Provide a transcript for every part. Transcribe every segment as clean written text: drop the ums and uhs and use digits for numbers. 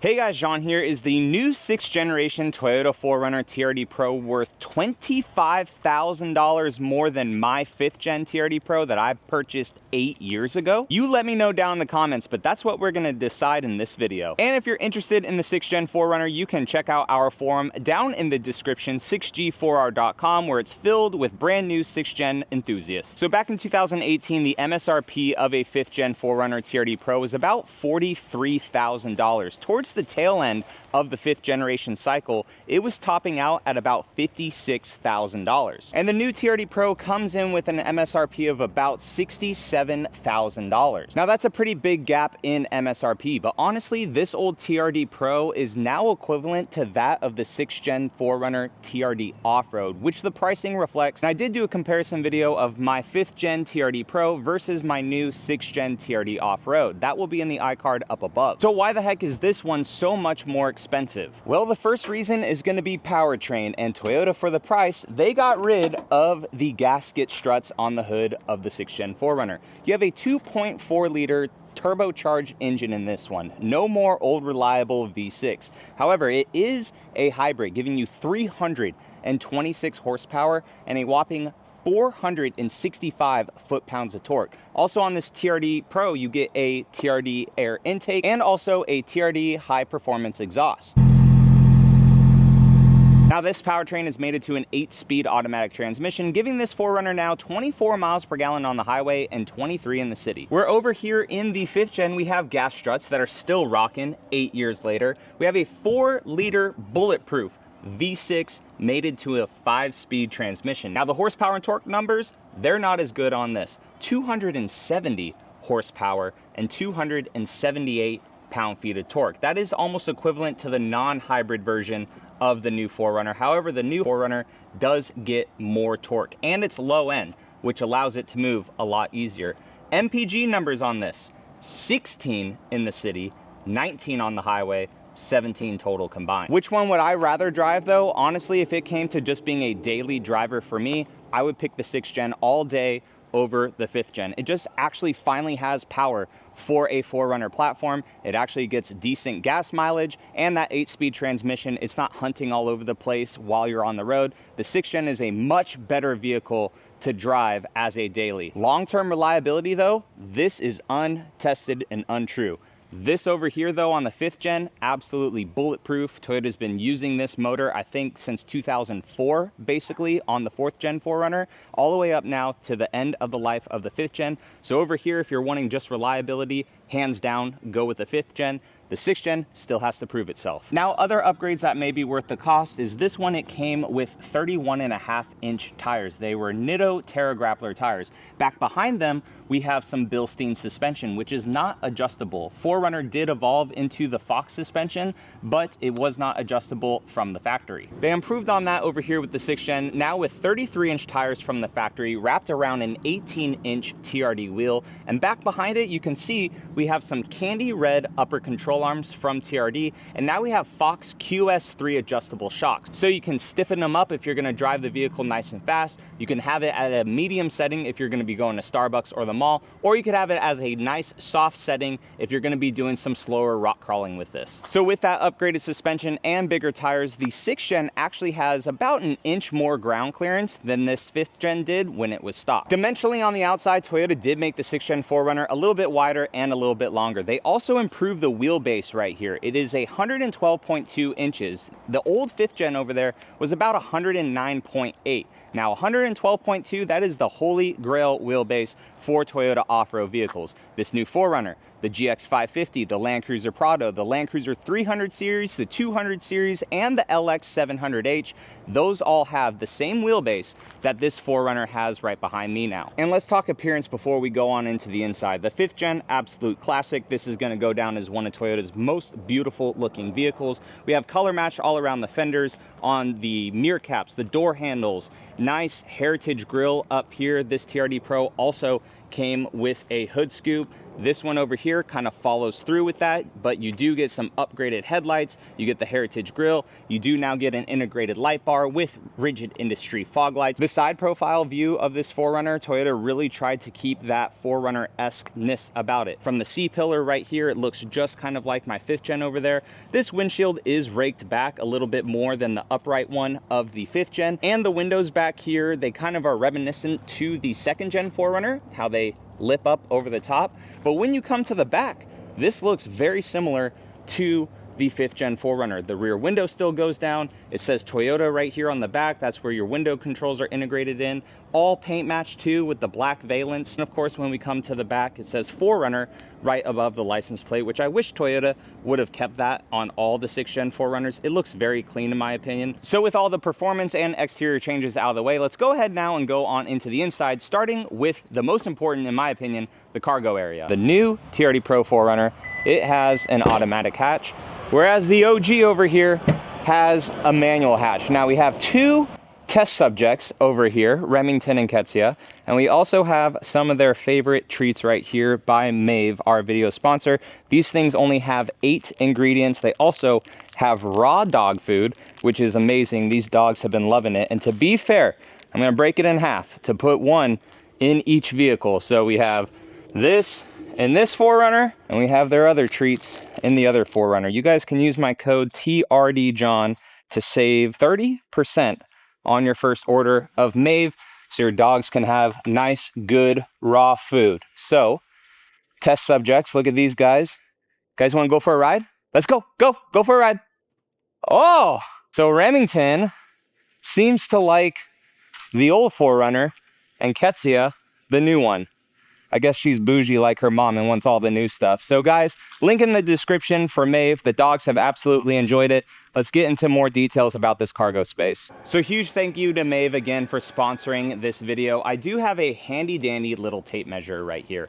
Hey guys, John here. Is the new 6th generation Toyota 4Runner TRD Pro worth $25,000 more than my 5th gen TRD Pro that I purchased 8 years ago? You let me know down in the comments, but that's what we're gonna decide in this video. And if you're interested in the 6th gen 4Runner, you can check out our forum down in the description, 6g4r.com, where it's filled with brand new 6th gen enthusiasts. So back in 2018, the MSRP of a 5th gen 4Runner TRD Pro was about $43,000. Towards the tail end of the 5th generation cycle, it was topping out at about $56,000. And the new TRD Pro comes in with an MSRP of about $67,000. Now that's a pretty big gap in MSRP, but honestly, this old TRD Pro is now equivalent to that of the 6th gen 4Runner TRD Off-Road, which the pricing reflects. And I did do a comparison video of my 5th gen TRD Pro versus my new 6th gen TRD Off-Road. That will be in the iCard up above. So why the heck is this one so much more expensive? Well, the first reason is going to be powertrain, and Toyota, for the price, they got rid of the gasket struts on the hood of the 6th gen 4Runner. You have a 2.4 liter turbocharged engine in this one. No more old reliable V6. However, it is a hybrid, giving you 326 horsepower and a whopping 465 foot-pounds of torque. Also on this TRD Pro, you get a TRD air intake and also a TRD high performance exhaust. Now this powertrain is mated to an 8-speed automatic transmission, giving this 4Runner now 24 miles per gallon on the highway and 23 in the city. We're over here in the 5th gen, we have gas struts that are still rocking 8 years later. We have a 4-liter bulletproof V6 mated to a 5-speed transmission. Now the horsepower and torque numbers, they're not as good on this. 270 horsepower and 278 pound-feet of torque. That is almost equivalent to the non-hybrid version of the new 4Runner. However, the new 4Runner does get more torque, and it's low end, which allows it to move a lot easier. MPG numbers on this, 16 in the city, 19 on the highway, 17 total combined. Which one would I rather drive though? Honestly, if it came to just being a daily driver for me, I would pick the 6th gen all day over the 5th gen. It just actually finally has power for a 4Runner platform. It actually gets decent gas mileage, and that 8-speed transmission, it's not hunting all over the place while you're on the road. The 6th gen is a much better vehicle to drive as a daily. Long-term reliability though, this is untested and untrue. This over here though on the 5th gen, absolutely bulletproof. Toyota's been using this motor, I think, since 2004, basically, on the 4th gen 4Runner, all the way up now to the end of the life of the 5th gen. So over here, if you're wanting just reliability, hands down, go with the 5th gen. The 6th gen still has to prove itself. Now, other upgrades that may be worth the cost is this one. It came with 31.5-inch tires. They were Nitto Terra Grappler tires. Back behind them, we have some Bilstein suspension, which is not adjustable. 4Runner did evolve into the Fox suspension, but it was not adjustable from the factory. They improved on that over here with the 6th gen, now with 33-inch tires from the factory, wrapped around an 18-inch TRD wheel. And back behind it, you can see we have some candy red upper control arms from TRD, and now we have Fox QS3 adjustable shocks. So you can stiffen them up if you're gonna drive the vehicle nice and fast. You can have it at a medium setting if you're gonna be going to Starbucks or the mall, or you could have it as a nice soft setting if you're gonna be doing some slower rock crawling with this. So with that upgraded suspension and bigger tires, the 6th gen actually has about an inch more ground clearance than this 5th gen did when it was stock. Dimensionally on the outside, Toyota did make the 6th gen 4Runner a little bit wider and a little bit longer. They also improved the wheelbase right here. It is 112.2 inches. The old 5th gen over there was about 109.8. Now 112.2, that is the holy grail wheelbase for Toyota off-road vehicles. This new 4Runner, the GX550, the Land Cruiser Prado, the Land Cruiser 300 series, the 200 series, and the LX700H, those all have the same wheelbase that this 4Runner has right behind me now. And let's talk appearance before we go on into the inside. The 5th gen, absolute classic. This is gonna go down as one of Toyota's most beautiful looking vehicles. We have color match all around the fenders, on the mirror caps, the door handles, nice heritage grille up here. This TRD Pro also came with a hood scoop, This one over here kind of follows through with that, but you do get some upgraded headlights. You get the Heritage grille. You do now get an integrated light bar with rigid industry fog lights. The side profile view of this 4Runner, Toyota really tried to keep that 4Runner-esque-ness about it. From the C-pillar right here, it looks just kind of like my 5th gen over there. This windshield is raked back a little bit more than the upright one of the 5th gen. And the windows back here, they kind of are reminiscent to the 2nd gen 4Runner, how they lip up over the top. But when you come to the back, this looks very similar to the 5th gen 4Runner. The rear window still goes down. It says Toyota right here on the back. That's where your window controls are integrated in. All paint matched too with the black valence. And of course, when we come to the back, it says 4Runner right above the license plate, which I wish Toyota would have kept that on all the 6th gen 4Runners. It looks very clean in my opinion. So with all the performance and exterior changes out of the way, let's go ahead now and go on into the inside, starting with the most important, in my opinion, the cargo area. The new TRD Pro 4Runner, it has an automatic hatch, whereas the OG over here has a manual hatch. Now we have two test subjects over here, Remington and Ketsia, and we also have some of their favorite treats right here by Mave, our video sponsor. These things only have 8 ingredients. They also have raw dog food, which is amazing. These dogs have been loving it. And to be fair, I'm gonna break it in half to put one in each vehicle. So we have this in this 4Runner, and we have their other treats in the other 4Runner. You guys can use my code TRDJOHN to save 30% on your first order of Mave, so your dogs can have nice, good, raw food. So, test subjects, look at these guys. Guys wanna go for a ride? Let's go for a ride. Oh, so Remington seems to like the old 4Runner and Ketsia, the new one. I guess she's bougie like her mom and wants all the new stuff. So guys, link in the description for Mave. The dogs have absolutely enjoyed it. Let's get into more details about this cargo space. So huge thank you to Mave again for sponsoring this video. I do have a handy dandy little tape measure right here.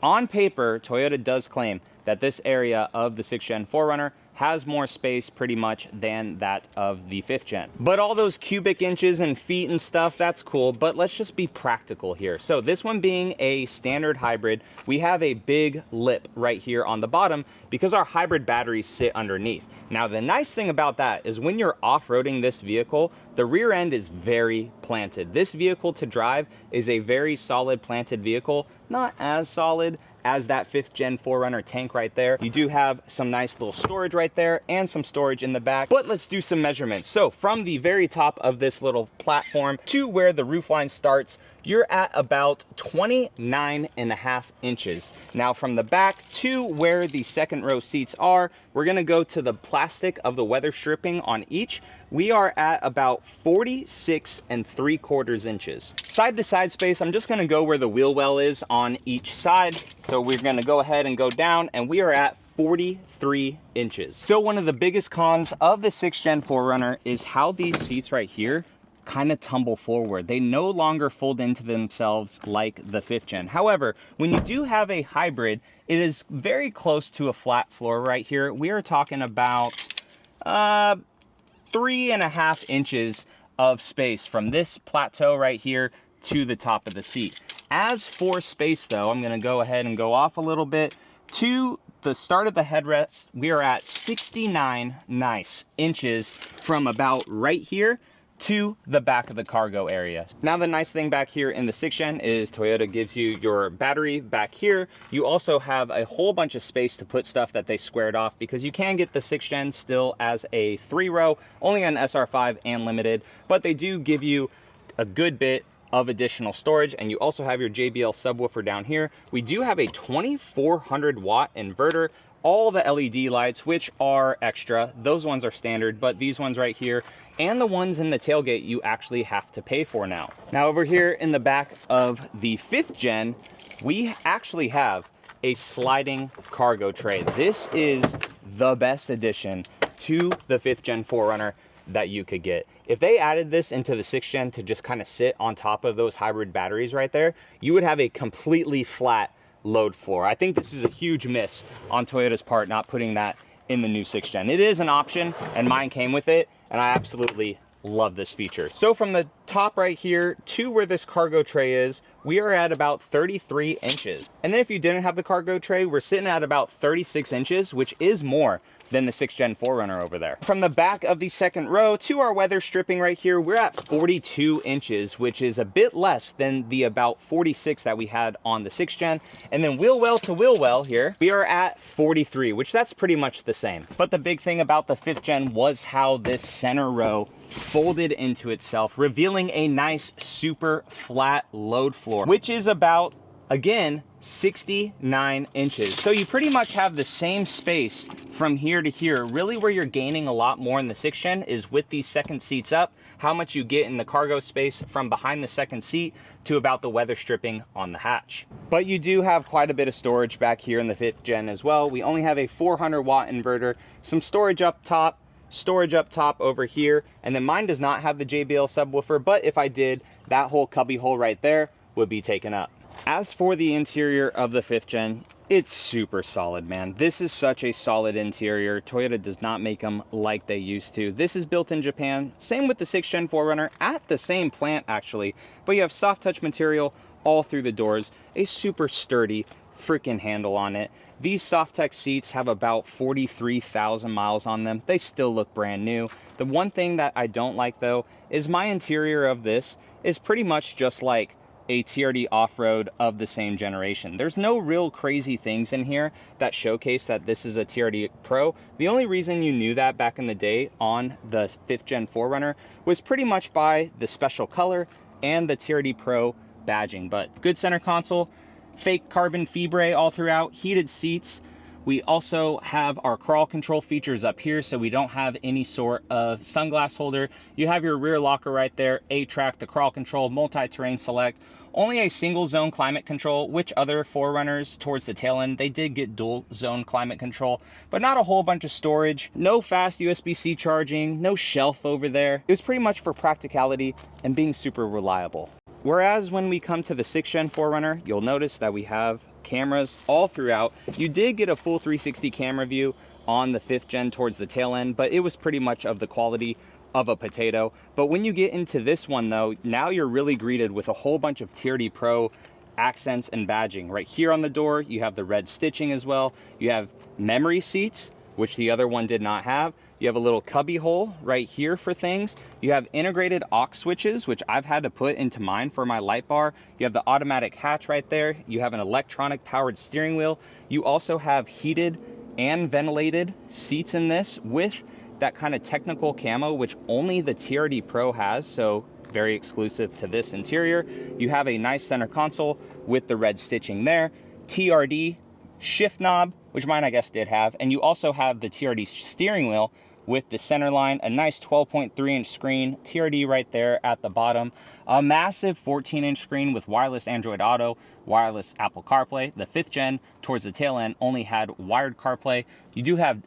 On paper, Toyota does claim that this area of the 6th gen 4Runner has more space pretty much than that of the 5th gen. But all those cubic inches and feet and stuff, that's cool, but let's just be practical here. So this one being a standard hybrid, we have a big lip right here on the bottom because our hybrid batteries sit underneath. Now the nice thing about that is when you're off-roading this vehicle, the rear end is very planted. This vehicle to drive is a very solid planted vehicle, not as solid as that 5th gen 4Runner tank right there. You do have some nice little storage right there and some storage in the back, but let's do some measurements. So from the very top of this little platform to where the roofline starts, you're at about 29.5 inches. Now from the back to where the second row seats are, we're gonna go to the plastic of the weather stripping on each. We are at about 46.75 inches. Side to side space, I'm just gonna go where the wheel well is on each side. So we're gonna go ahead and go down, and we are at 43 inches. So one of the biggest cons of the 6th gen 4Runner is how these seats right here kind of tumble forward. They no longer fold into themselves like the 5th gen. However, when you do have a hybrid, it is very close to a flat floor right here. We are talking about 3.5 inches of space from this plateau right here to the top of the seat. As for space though, I'm gonna go ahead and go off a little bit to the start of the headrest. We are at 69 nice inches from about right here to the back of the cargo area. Now the nice thing back here in the 6th gen is Toyota gives you your battery back here. You also have a whole bunch of space to put stuff that they squared off, because you can get the 6th gen still as a 3-row, only on SR5 and limited, but they do give you a good bit of additional storage, and you also have your JBL subwoofer down here. We do have a 2400 watt inverter, all the LED lights, which are extra. Those ones are standard, but these ones right here and the ones in the tailgate you actually have to pay for now. Now over here in the back of the 5th gen, we actually have a sliding cargo tray. This is the best addition to the 5th gen 4Runner that you could get. If they added this into the 6th gen to just kind of sit on top of those hybrid batteries right there, you would have a completely flat load floor. I think this is a huge miss on Toyota's part, not putting that in the new 6th gen. It is an option, and mine came with it, and I absolutely love this feature. So from the top right here to where this cargo tray is, we are at about 33 inches. And then if you didn't have the cargo tray, we're sitting at about 36 inches, which is more than the 6th Gen 4Runner over there. From the back of the second row to our weather stripping right here, we're at 42 inches, which is a bit less than the about 46 that we had on the 6th Gen. And then wheel well to wheel well here, we are at 43, which that's pretty much the same. But the big thing about the 5th Gen was how this center row folded into itself, revealing a nice super flat load floor, which is about, again, 69 inches. So you pretty much have the same space from here to here. Really where you're gaining a lot more in the 6th Gen is with these second seats up, how much you get in the cargo space from behind the second seat to about the weather stripping on the hatch. But you do have quite a bit of storage back here in the 5th Gen as well. We only have a 400 watt inverter, some storage up top over here, and then mine does not have the JBL subwoofer, but if I did, that whole cubby hole right there would be taken up. As for the interior of the 5th Gen, it's super solid, man. This is such a solid interior. Toyota does not make them like they used to. This is built in Japan. Same with the 6th Gen 4Runner, at the same plant actually, but you have soft touch material all through the doors, a super sturdy freaking handle on it. These Softex seats have about 43,000 miles on them. They still look brand new. The one thing that I don't like though is my interior of this is pretty much just like a TRD off-road of the same generation. There's no real crazy things in here that showcase that this is a TRD Pro. The only reason you knew that back in the day on the 5th Gen 4Runner was pretty much by the special color and the TRD Pro badging. But good center console, fake carbon fibre all throughout, heated seats. We also have our crawl control features up here, so we don't have any sort of sunglass holder. You have your rear locker right there, A-track, the crawl control, multi-terrain select. Only a single zone climate control, which other 4Runners towards the tail end, they did get dual zone climate control, but not a whole bunch of storage. No fast USB-C charging, no shelf over there. It was pretty much for practicality and being super reliable. Whereas when we come to the 6th Gen 4Runner, you'll notice that we have cameras all throughout. You did get a full 360 camera view on the 5th Gen towards the tail end, but it was pretty much of the quality of a potato. But when you get into this one though, now you're really greeted with a whole bunch of TRD Pro accents and badging. Right here on the door, you have the red stitching as well. You have memory seats, which the other one did not have. You have a little cubby hole right here for things. You have integrated aux switches, which I've had to put into mine for my light bar. You have the automatic hatch right there. You have an electronic powered steering wheel. You also have heated and ventilated seats in this with that kind of technical camo, which only the TRD Pro has, so very exclusive to this interior. You have a nice center console with the red stitching there. TRD shift knob, which mine I guess did have, and you also have the TRD steering wheel with the center line, a nice 12.3-inch screen, TRD right there at the bottom, a massive 14-inch screen with wireless Android Auto, wireless Apple CarPlay. The 5th Gen towards the tail end only had wired CarPlay. You do have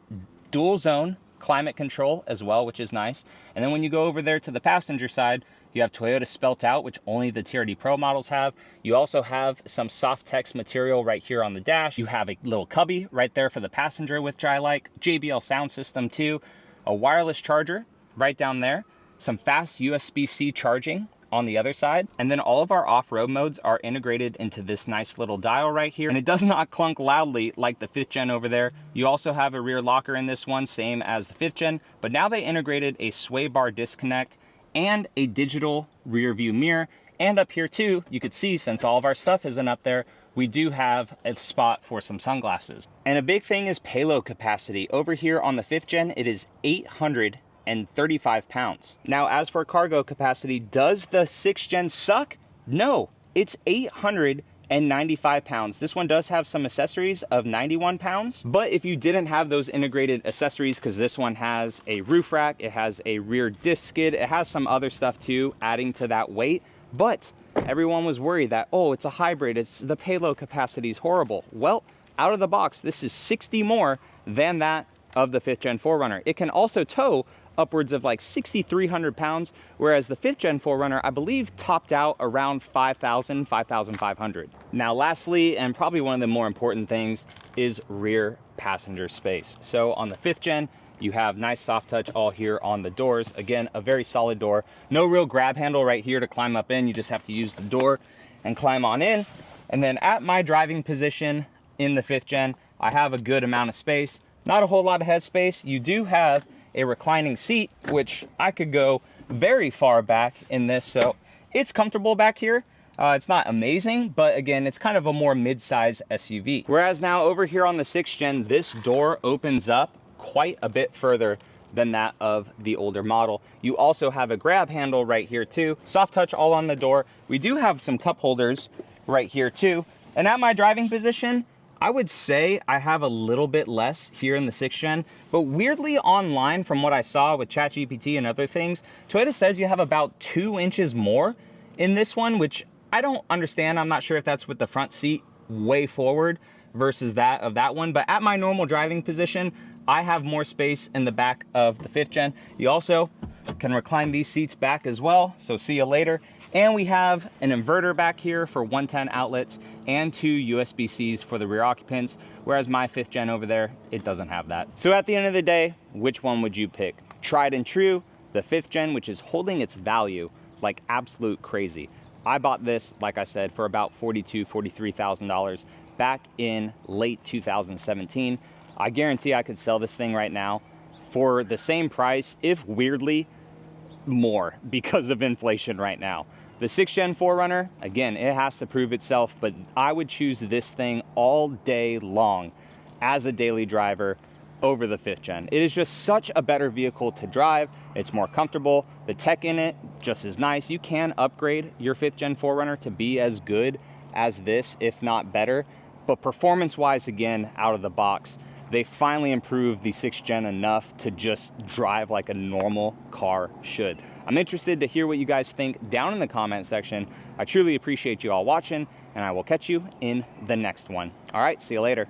dual zone climate control as well, which is nice. And then when you go over there to the passenger side, you have Toyota spelt out, which only the TRD Pro models have. You also have some soft text material right here on the dash. You have a little cubby right there for the passenger, which I like. JBL sound system too. A wireless charger right down there. Some fast USB-C charging on the other side. And then all of our off-road modes are integrated into this nice little dial right here. And it does not clunk loudly like the 5th Gen over there. You also have a rear locker in this one, same as the 5th Gen, but now they integrated a sway bar disconnect and a digital rear view mirror. And up here too, you could see, since all of our stuff isn't up there, we do have a spot for some sunglasses. And a big thing is payload capacity. Over here on the 5th Gen, it is 835 pounds. Now, as for cargo capacity, does the 6th Gen suck? No, it's 895 pounds. This one does have some accessories of 91 pounds, but if you didn't have those integrated accessories, because this one has a roof rack, it has a rear diff skid, it has some other stuff too, adding to that weight, but everyone was worried that, oh, it's a hybrid, the payload capacity is horrible. Well, out of the box, this is 60 more than that of the 5th Gen 4Runner. It can also tow upwards of like 6,300 pounds, whereas the 5th Gen 4Runner, I believe, topped out around 5,000, 5,500. Now, lastly, and probably one of the more important things, is rear passenger space. So on the 5th Gen, You have nice soft touch all here on the doors. Again, a very solid door. No real grab handle right here to climb up in. You just have to use the door and climb on in. And then at my driving position in the 5th gen, I have a good amount of space. Not a whole lot of head space. You do have a reclining seat, which I could go very far back in this, so it's comfortable back here. It's not amazing, but again, it's kind of a more mid-size SUV. Whereas now over here on the 6th gen, this door opens up quite a bit further than that of the older model. You also have a grab handle right here too. Soft touch all on the door. We do have some cup holders right here too. And at my driving position, I would say I have a little bit less here in the 6th gen, but weirdly online from what I saw with ChatGPT and other things, Toyota says you have about 2 inches more in this one, which I don't understand. I'm not sure if that's with the front seat way forward versus that of that one, but at my normal driving position, I have more space in the back of the 5th gen. You also can recline these seats back as well, so see you later. And we have an inverter back here for 110 outlets and 2 USB-Cs for the rear occupants, whereas my 5th gen over there, it doesn't have that. So at the end of the day, which one would you pick? Tried and true, the 5th gen, which is holding its value like absolute crazy. I bought this, like I said, for about $42,000, $43,000 back in late 2017. I guarantee I could sell this thing right now for the same price, if weirdly more, because of inflation right now. The 6th gen 4Runner, again, it has to prove itself, but I would choose this thing all day long as a daily driver over the 5th gen. It is just such a better vehicle to drive. It's more comfortable. The tech in it just as nice. You can upgrade your 5th gen 4Runner to be as good as this, if not better. But performance-wise, again, out of the box, they finally improved the 6th gen enough to just drive like a normal car should. I'm interested to hear what you guys think down in the comment section. I truly appreciate you all watching, and I will catch you in the next one. All right, see you later.